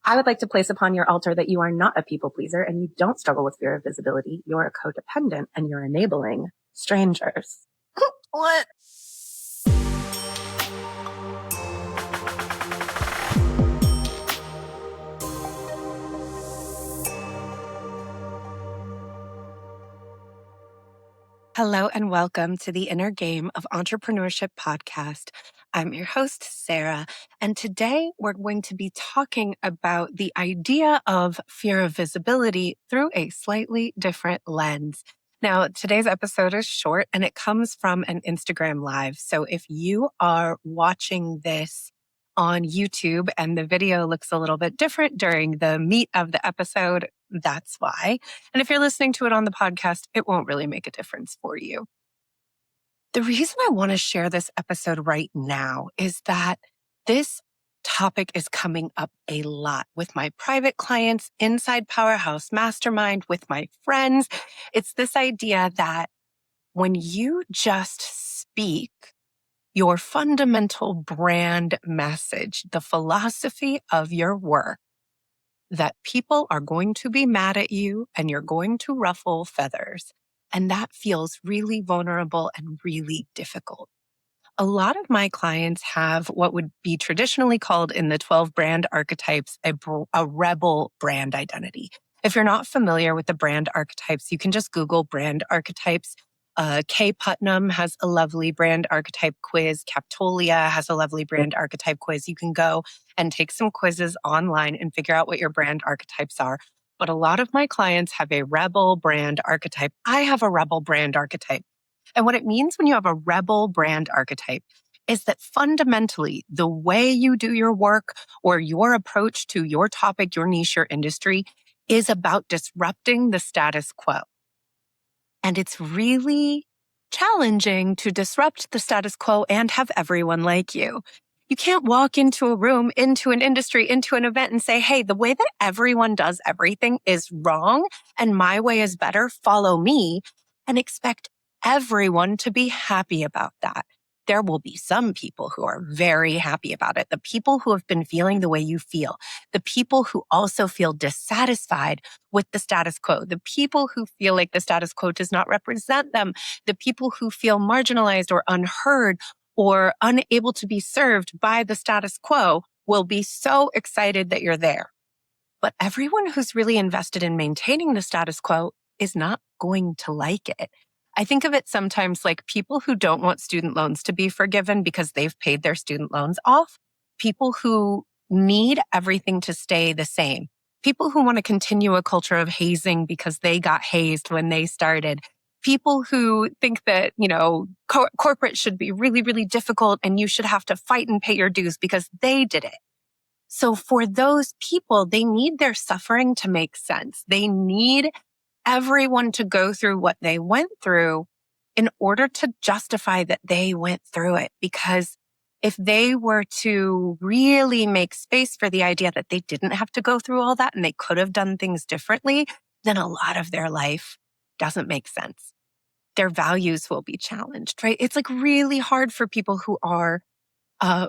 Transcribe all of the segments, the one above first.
I would like to place upon your altar that you are not a people pleaser and you don't struggle with fear of visibility. You're a codependent and you're enabling strangers. What? Hello and welcome to the Inner Game of Entrepreneurship podcast. I'm your host, Sarah, and today we're going to be talking about the idea of fear of visibility through a slightly different lens. Now, today's episode is short and it comes from an Instagram Live. So if you are watching this on YouTube and the video looks a little bit different during the meat of the episode, that's why. And if you're listening to it on the podcast, it won't really make a difference for you. The reason I want to share this episode right now is that this topic is coming up a lot with my private clients, inside Powerhouse Mastermind, with my friends. It's this idea that when you just speak your fundamental brand message, the philosophy of your work, that people are going to be mad at you and you're going to ruffle feathers. And that feels really vulnerable and really difficult. A lot of my clients have what would be traditionally called in the 12 brand archetypes, a rebel brand identity. If you're not familiar with the brand archetypes, you can just Google brand archetypes. Kay Putnam has a lovely brand archetype quiz. Captolia has a lovely brand archetype quiz. You can go and take some quizzes online and figure out what your brand archetypes are. But a lot of my clients have a rebel brand archetype. I have a rebel brand archetype. And what it means when you have a rebel brand archetype is that fundamentally the way you do your work or your approach to your topic, your niche, your industry is about disrupting the status quo. And it's really challenging to disrupt the status quo and have everyone like you. You can't walk into a room, into an industry, into an event and say, hey, the way that everyone does everything is wrong and my way is better. Follow me, and expect everyone to be happy about that. There will be some people who are very happy about it. The people who have been feeling the way you feel, the people who also feel dissatisfied with the status quo, the people who feel like the status quo does not represent them, the people who feel marginalized or unheard or unable to be served by the status quo will be so excited that you're there. But everyone who's really invested in maintaining the status quo is not going to like it. I think of it sometimes like people who don't want student loans to be forgiven because they've paid their student loans off, people who need everything to stay the same, people who want to continue a culture of hazing because they got hazed when they started, people who think that, corporate should be really, really difficult and you should have to fight and pay your dues because they did it. So for those people, they need their suffering to make sense. They need everyone to go through what they went through in order to justify that they went through it. Because if they were to really make space for the idea that they didn't have to go through all that and they could have done things differently, then a lot of their life doesn't make sense. Their values will be challenged, right? It's like really hard for people who are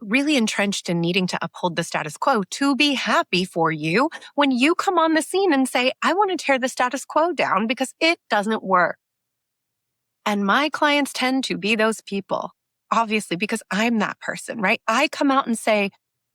really entrenched in needing to uphold the status quo to be happy for you when you come on the scene and say, I want to tear the status quo down because it doesn't work. And my clients tend to be those people, obviously, because I'm that person, right? I come out and say,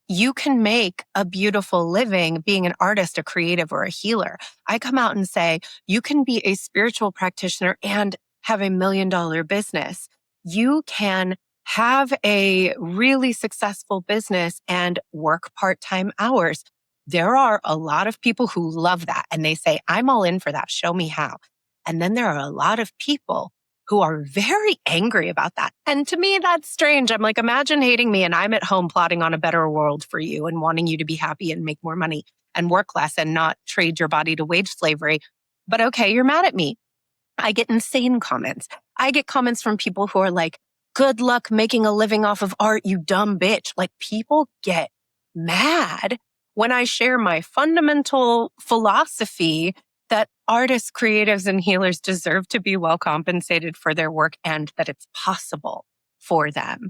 you can make a beautiful living being an artist, a creative, or a healer. I come out and say, you can be a spiritual practitioner and have $1 million business. You can have a really successful business and work part-time hours. There are a lot of people who love that and they say, I'm all in for that. Show me how. And then there are a lot of people who are very angry about that. And to me, that's strange. I'm like, imagine hating me and I'm at home plotting on a better world for you and wanting you to be happy and make more money and work less and not trade your body to wage slavery. But okay, you're mad at me. I get insane comments. I get comments from people who are like, good luck making a living off of art, you dumb bitch. Like, people get mad when I share my fundamental philosophy that artists, creatives, and healers deserve to be well compensated for their work and that it's possible for them.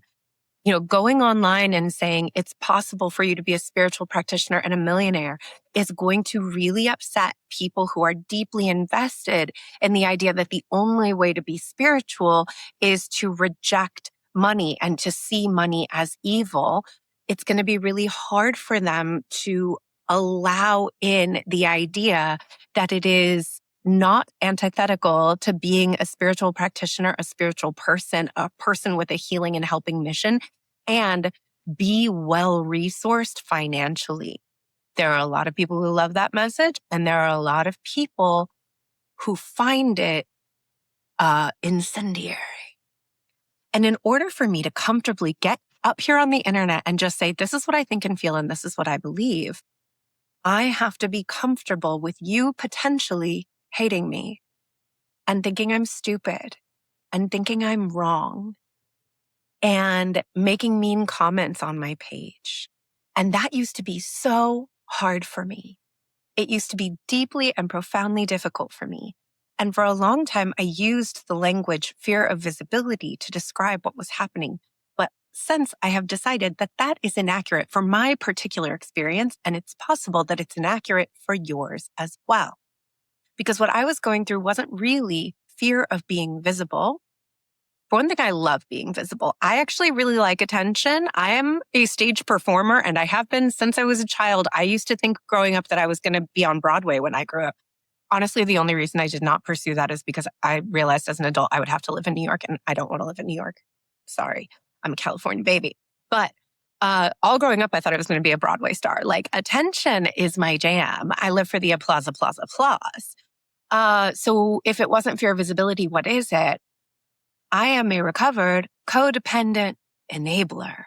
Going online and saying it's possible for you to be a spiritual practitioner and a millionaire is going to really upset people who are deeply invested in the idea that the only way to be spiritual is to reject money and to see money as evil. It's going to be really hard for them to allow in the idea that it is not antithetical to being a spiritual practitioner, a spiritual person, a person with a healing and helping mission, and be well-resourced financially. There are a lot of people who love that message, and there are a lot of people who find it incendiary. And in order for me to comfortably get up here on the internet and just say, this is what I think and feel, and this is what I believe, I have to be comfortable with you potentially hating me and thinking I'm stupid and thinking I'm wrong and making mean comments on my page. And that used to be so hard for me. It used to be deeply and profoundly difficult for me. And for a long time, I used the language fear of visibility to describe what was happening. But since I have decided that that is inaccurate for my particular experience, and it's possible that it's inaccurate for yours as well. Because what I was going through wasn't really fear of being visible. For one thing, I love being visible. I actually really like attention. I am a stage performer, and I have been since I was a child. I used to think growing up that I was going to be on Broadway when I grew up. Honestly, the only reason I did not pursue that is because I realized as an adult I would have to live in New York, and I don't want to live in New York. Sorry, I'm a California baby. But all growing up, I thought I was going to be a Broadway star. Like, attention is my jam. I live for the applause, applause, applause. So if it wasn't fear of visibility, what is it? I am a recovered codependent enabler.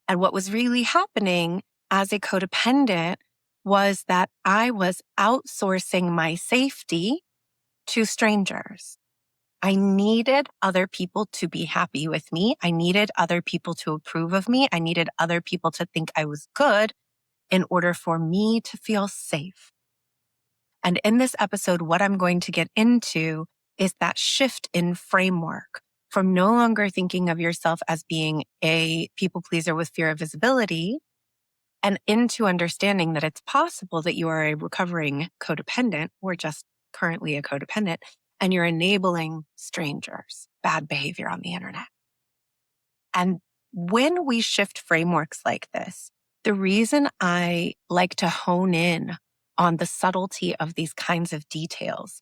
And what was really happening as a codependent was that I was outsourcing my safety to strangers. I needed other people to be happy with me. I needed other people to approve of me. I needed other people to think I was good in order for me to feel safe. And in this episode, what I'm going to get into is that shift in framework from no longer thinking of yourself as being a people pleaser with fear of visibility and into understanding that it's possible that you are a recovering codependent or just currently a codependent and you're enabling strangers, bad behavior on the internet. And when we shift frameworks like this, the reason I like to hone in on the subtlety of these kinds of details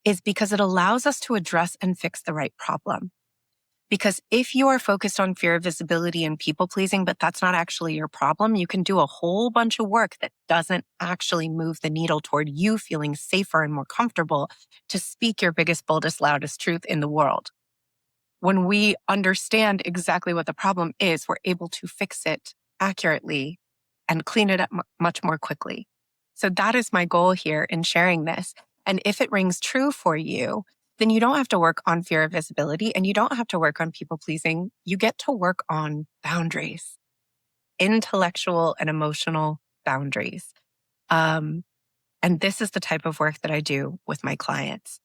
is because it allows us to address and fix the right problem. Because if you are focused on fear of visibility and people pleasing, but that's not actually your problem, you can do a whole bunch of work that doesn't actually move the needle toward you feeling safer and more comfortable to speak your biggest, boldest, loudest truth in the world. When we understand exactly what the problem is, we're able to fix it accurately and clean it up much more quickly. So that is my goal here in sharing this. And if it rings true for you, then you don't have to work on fear of visibility and you don't have to work on people pleasing. You get to work on boundaries, intellectual and emotional boundaries. And this is the type of work that I do with my clients.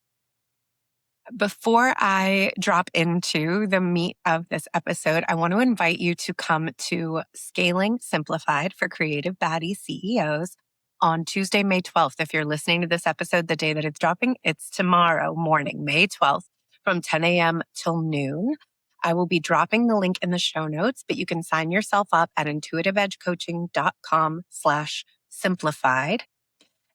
Before I drop into the meat of this episode, I want to invite you to come to Scaling Simplified for Creative Baddie CEOs on Tuesday, May 12th. If you're listening to this episode the day that it's dropping, it's tomorrow morning, May 12th from 10 a.m. till noon. I will be dropping the link in the show notes, but you can sign yourself up at intuitiveedgecoaching.com/simplified.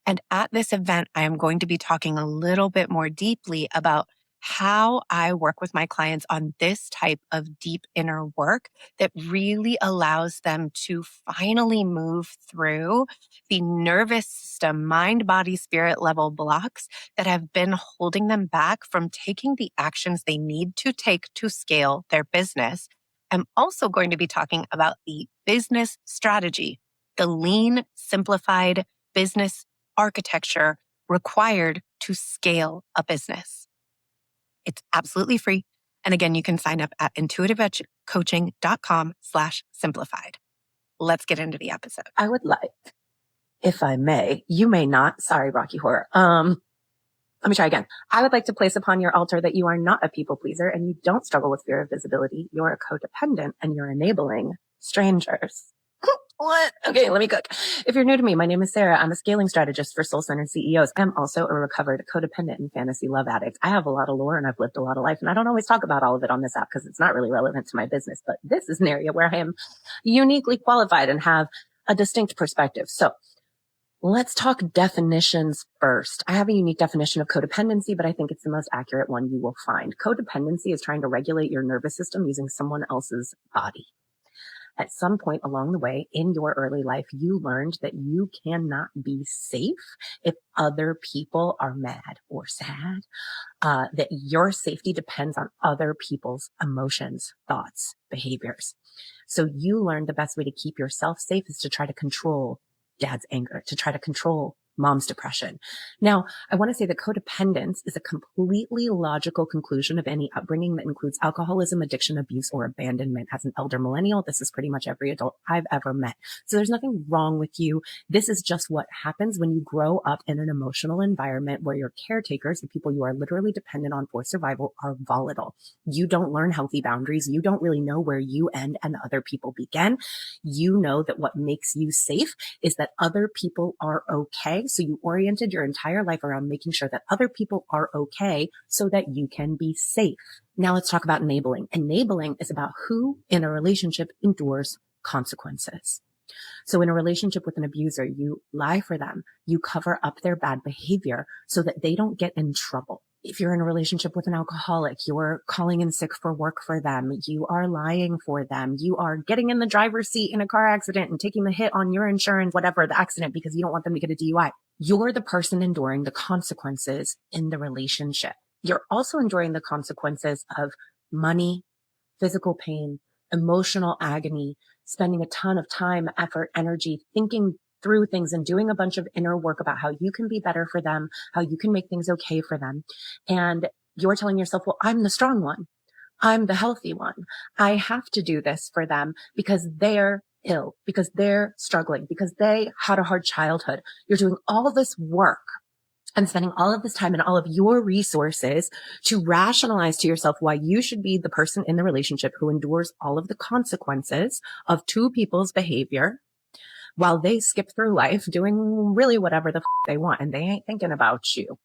And at this event, I am going to be talking a little bit more deeply about how I work with my clients on this type of deep inner work that really allows them to finally move through the nervous system, mind, body, spirit level blocks that have been holding them back from taking the actions they need to take to scale their business. I'm also going to be talking about the business strategy, the lean, simplified business architecture required to scale a business. It's absolutely free. And again, you can sign up at intuitiveedgecoaching.com/simplified. Let's get into the episode. I would like, if I may, you may not, sorry, Rocky Horror. Let me try again. I would like to place upon your altar that you are not a people pleaser and you don't struggle with fear of visibility. You're a codependent and you're enabling strangers. What? Okay, let me cook. If you're new to me, my name is Sarah. I'm a scaling strategist for soul-centered CEOs. I'm also a recovered codependent and fantasy love addict. I have a lot of lore and I've lived a lot of life, and I don't always talk about all of it on this app because it's not really relevant to my business, but this is an area where I am uniquely qualified and have a distinct perspective. So let's talk definitions first. I have a unique definition of codependency, but I think it's the most accurate one you will find. Codependency is trying to regulate your nervous system using someone else's body. At some point along the way in your early life, you learned that you cannot be safe if other people are mad or sad, that your safety depends on other people's emotions, thoughts, behaviors. So you learned the best way to keep yourself safe is to try to control dad's anger, to try to control mom's depression. Now, I want to say that codependence is a completely logical conclusion of any upbringing that includes alcoholism, addiction, abuse, or abandonment. As an elder millennial, this is pretty much every adult I've ever met. So there's nothing wrong with you. This is just what happens when you grow up in an emotional environment where your caretakers, the people you are literally dependent on for survival, are volatile. You don't learn healthy boundaries. You don't really know where you end and other people begin. You know that what makes you safe is that other people are okay. So you oriented your entire life around making sure that other people are okay so that you can be safe. Now let's talk about enabling. Enabling is about who in a relationship endures consequences. So in a relationship with an abuser, you lie for them. You cover up their bad behavior so that they don't get in trouble. If you're in a relationship with an alcoholic, you're calling in sick for work for them. You are lying for them. You are getting in the driver's seat in a car accident and taking the hit on your insurance, whatever the accident, because you don't want them to get a DUI. You're the person enduring the consequences in the relationship. You're also enduring the consequences of money, physical pain, emotional agony, spending a ton of time, effort, energy, thinking through things and doing a bunch of inner work about how you can be better for them, how you can make things okay for them. And you're telling yourself, well, I'm the strong one. I'm the healthy one. I have to do this for them because they're ill, because they're struggling, because they had a hard childhood. You're doing all this work and spending all of this time and all of your resources to rationalize to yourself why you should be the person in the relationship who endures all of the consequences of two people's behavior while they skip through life doing really whatever the they want, and they ain't thinking about you.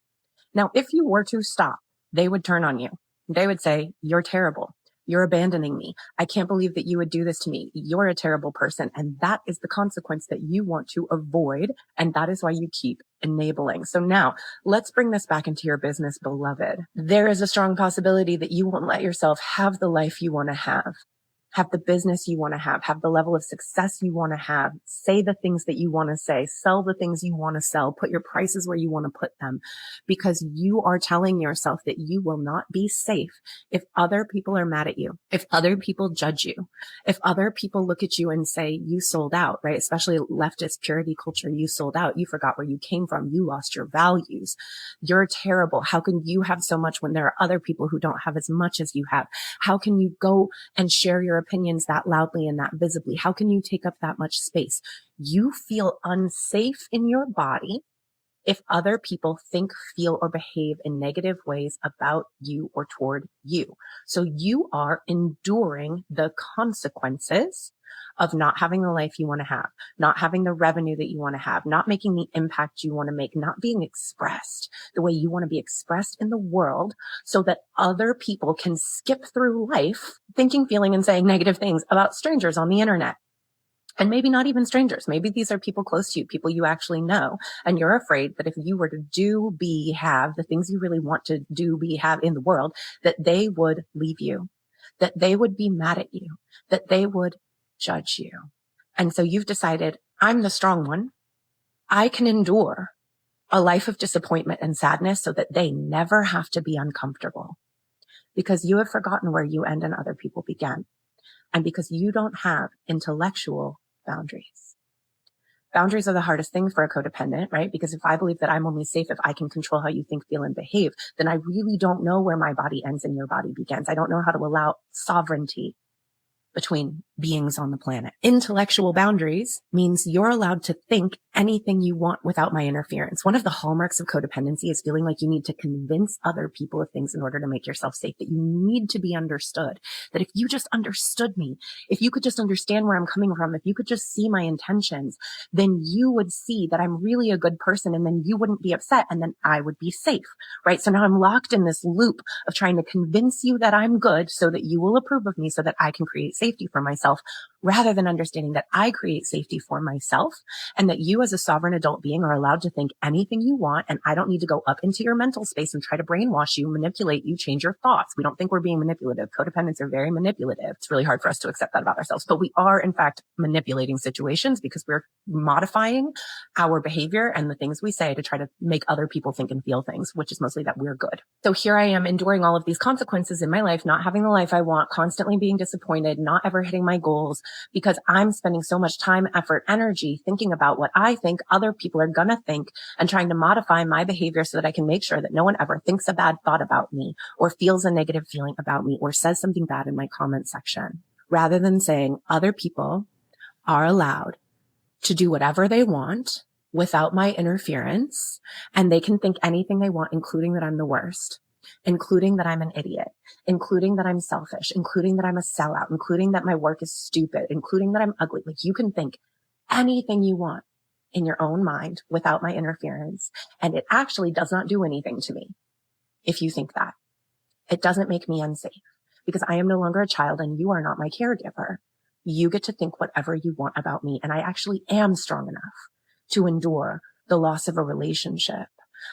Now, if you were to stop, they would turn on you. They would say, you're terrible. You're abandoning me. I can't believe that you would do this to me. You're a terrible person. And that is the consequence that you want to avoid. And that is why you keep enabling. So now let's bring this back into your business, beloved. There is a strong possibility that you won't let yourself have the life you want to have the business you want to have the level of success you want to have, say the things that you want to say, sell the things you want to sell, put your prices where you want to put them, because you are telling yourself that you will not be safe if other people are mad at you, if other people judge you, if other people look at you and say, you sold out, right? Especially leftist purity culture, you sold out. You forgot where you came from. You lost your values. You're terrible. How can you have so much when there are other people who don't have as much as you have? How can you go and share your opinions that loudly and that visibly? How can you take up that much space? You feel unsafe in your body if other people think, feel, or behave in negative ways about you or toward you. So you are enduring the consequences of not having the life you want to have, not having the revenue that you want to have, not making the impact you want to make, not being expressed the way you want to be expressed in the world so that other people can skip through life thinking, feeling, and saying negative things about strangers on the internet. And maybe not even strangers. Maybe these are people close to you, people you actually know. And you're afraid that if you were to do, be, have the things you really want to do, be, have in the world, that they would leave you, that they would be mad at you, that they would judge you. And so you've decided, I'm the strong one. I can endure a life of disappointment and sadness so that they never have to be uncomfortable, because you have forgotten where you end and other people began. And because you don't have intellectual boundaries. Boundaries are the hardest thing for a codependent, right? Because if I believe that I'm only safe if I can control how you think, feel, and behave, then I really don't know where my body ends and your body begins. I don't know how to allow sovereignty between beings on the planet. Intellectual boundaries means you're allowed to think anything you want without my interference. One of the hallmarks of codependency is feeling like you need to convince other people of things in order to make yourself safe, that you need to be understood, that if you just understood me, if you could just understand where I'm coming from, if you could just see my intentions, then you would see that I'm really a good person, and then you wouldn't be upset, and then I would be safe, right? So now I'm locked in this loop of trying to convince you that I'm good so that you will approve of me so that I can create safety for myself, rather than understanding that I create safety for myself and that you as a sovereign adult being are allowed to think anything you want. And I don't need to go up into your mental space and try to brainwash you, manipulate you, change your thoughts. We don't think we're being manipulative. Codependents are very manipulative. It's really hard for us to accept that about ourselves, but we are in fact manipulating situations because we're modifying our behavior and the things we say to try to make other people think and feel things, which is mostly that we're good. So here I am enduring all of these consequences in my life, not having the life I want, constantly being disappointed, not ever hitting my goals, because I'm spending so much time, effort, energy thinking about what I think other people are going to think and trying to modify my behavior so that I can make sure that no one ever thinks a bad thought about me or feels a negative feeling about me or says something bad in my comment section, rather than saying other people are allowed to do whatever they want without my interference, and they can think anything they want, including that I'm the worst, including that I'm an idiot, including that I'm selfish, including that I'm a sellout, including that my work is stupid, including that I'm ugly. Like, you can think anything you want in your own mind without my interference. And it actually does not do anything to me if you think that. It doesn't make me unsafe because I am no longer a child and you are not my caregiver. You get to think whatever you want about me. And I actually am strong enough to endure the loss of a relationship.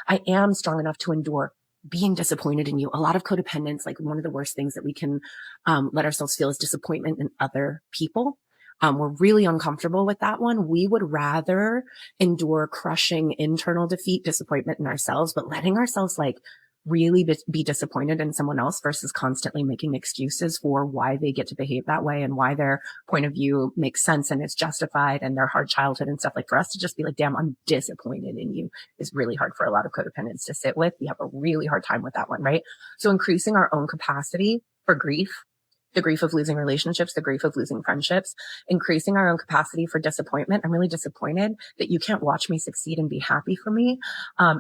I am strong enough to endure being disappointed in you. A lot of codependence, like one of the worst things that we can let ourselves feel is disappointment in other people. We're really uncomfortable with that one. We would rather endure crushing internal defeat, disappointment in ourselves, but letting ourselves like really be disappointed in someone else versus constantly making excuses for why they get to behave that way and why their point of view makes sense and is justified and their hard childhood and stuff. Like, for us to just be like, damn, I'm disappointed in you is really hard for a lot of codependents to sit with. We have a really hard time with that one, right? So increasing our own capacity for grief, the grief of losing relationships, the grief of losing friendships, increasing our own capacity for disappointment. I'm really disappointed that you can't watch me succeed and be happy for me.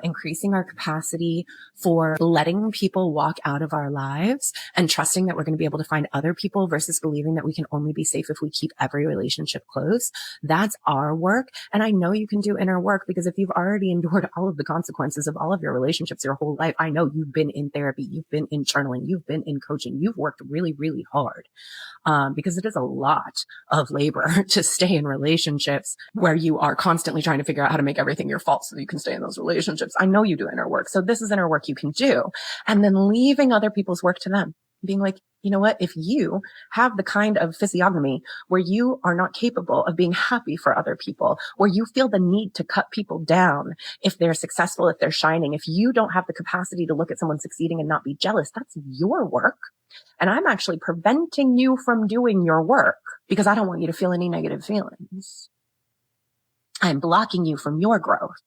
Increasing our capacity for letting people walk out of our lives and trusting that we're going to be able to find other people versus believing that we can only be safe if we keep every relationship close. That's our work. And I know you can do inner work because if you've already endured all of the consequences of all of your relationships your whole life, I know you've been in therapy, you've been in journaling, you've been in coaching, you've worked really, really hard. Because it is a lot of labor to stay in relationships where you are constantly trying to figure out how to make everything your fault so that you can stay in those relationships. I know you do inner work. So this is inner work you can do. And then leaving other people's work to them, being like, you know what, if you have the kind of physiognomy where you are not capable of being happy for other people, where you feel the need to cut people down if they're successful, if they're shining, if you don't have the capacity to look at someone succeeding and not be jealous, that's your work. And I'm actually preventing you from doing your work because I don't want you to feel any negative feelings. I'm blocking you from your growth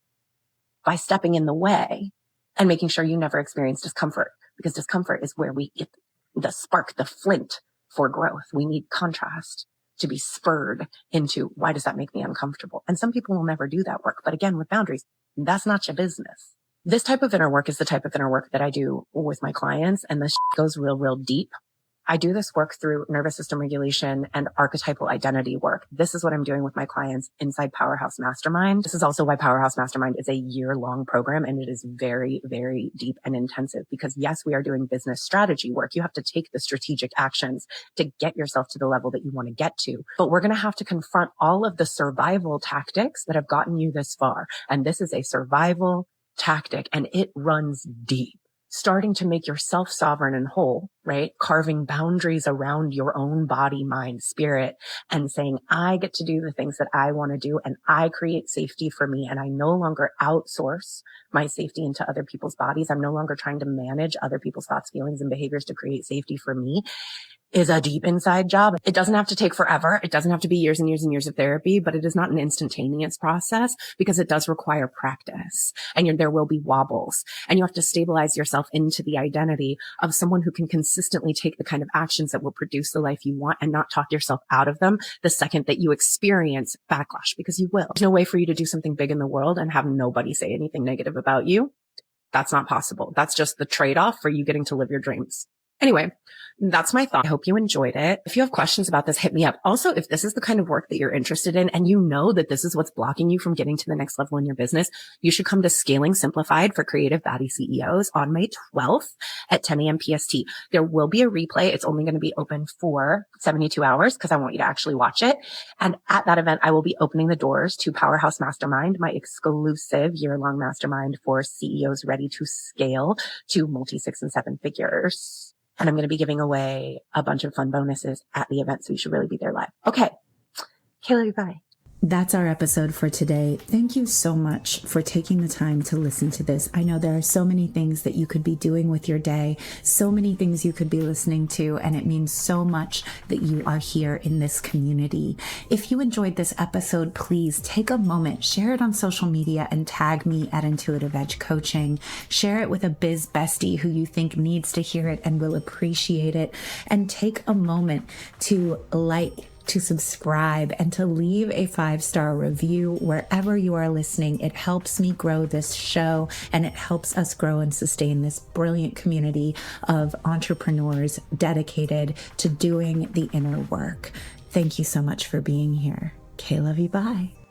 by stepping in the way and making sure you never experience discomfort, because discomfort is where we get the spark, the flint for growth. We need contrast to be spurred into, why does that make me uncomfortable? And some people will never do that work. But again, with boundaries, that's not your business. This type of inner work is the type of inner work that I do with my clients, and this goes real, real deep. I do this work through nervous system regulation and archetypal identity work. This is what I'm doing with my clients inside Powerhouse Mastermind. This is also why Powerhouse Mastermind is a year-long program, and it is very, very deep and intensive because yes, we are doing business strategy work. You have to take the strategic actions to get yourself to the level that you want to get to. But we're going to have to confront all of the survival tactics that have gotten you this far. And this is a survival tactic, and it runs deep. Starting to make yourself sovereign and whole, right? Carving boundaries around your own body, mind, spirit, and saying, I get to do the things that I want to do, and I create safety for me, and I no longer outsource my safety into other people's bodies. I'm no longer trying to manage other people's thoughts, feelings, and behaviors to create safety for me. Is a deep inside job. It doesn't have to take forever. It doesn't have to be years and years and years of therapy, but it is not an instantaneous process because it does require practice, and there will be wobbles, and you have to stabilize yourself into the identity of someone who can consistently take the kind of actions that will produce the life you want and not talk yourself out of them the second that you experience backlash, because you will. There's no way for you to do something big in the world and have nobody say anything negative about you. That's not possible. That's just the trade-off for you getting to live your dreams. Anyway, that's my thought. I hope you enjoyed it. If you have questions about this, hit me up. Also, if this is the kind of work that you're interested in and you know that this is what's blocking you from getting to the next level in your business, you should come to Scaling Simplified for Creative Baddie CEOs on May 12th at 10 a.m. PST. There will be a replay. It's only going to be open for 72 hours because I want you to actually watch it. And at that event, I will be opening the doors to Powerhouse Mastermind, my exclusive year-long mastermind for CEOs ready to scale to multi-6 and 7 figures. And I'm going to be giving away a bunch of fun bonuses at the event, so you should really be there live. Okay. Kayla, bye. That's our episode for today. Thank you so much for taking the time to listen to this. I know there are so many things that you could be doing with your day, so many things you could be listening to, and it means so much that you are here in this community. If you enjoyed this episode, please take a moment, share it on social media, and tag me at Intuitive Edge Coaching. Share it with a biz bestie who you think needs to hear it and will appreciate it. And take a moment to to subscribe, and to leave a 5-star review wherever you are listening. It helps me grow this show, and it helps us grow and sustain this brilliant community of entrepreneurs dedicated to doing the inner work. Thank you so much for being here. K-Love you. Bye.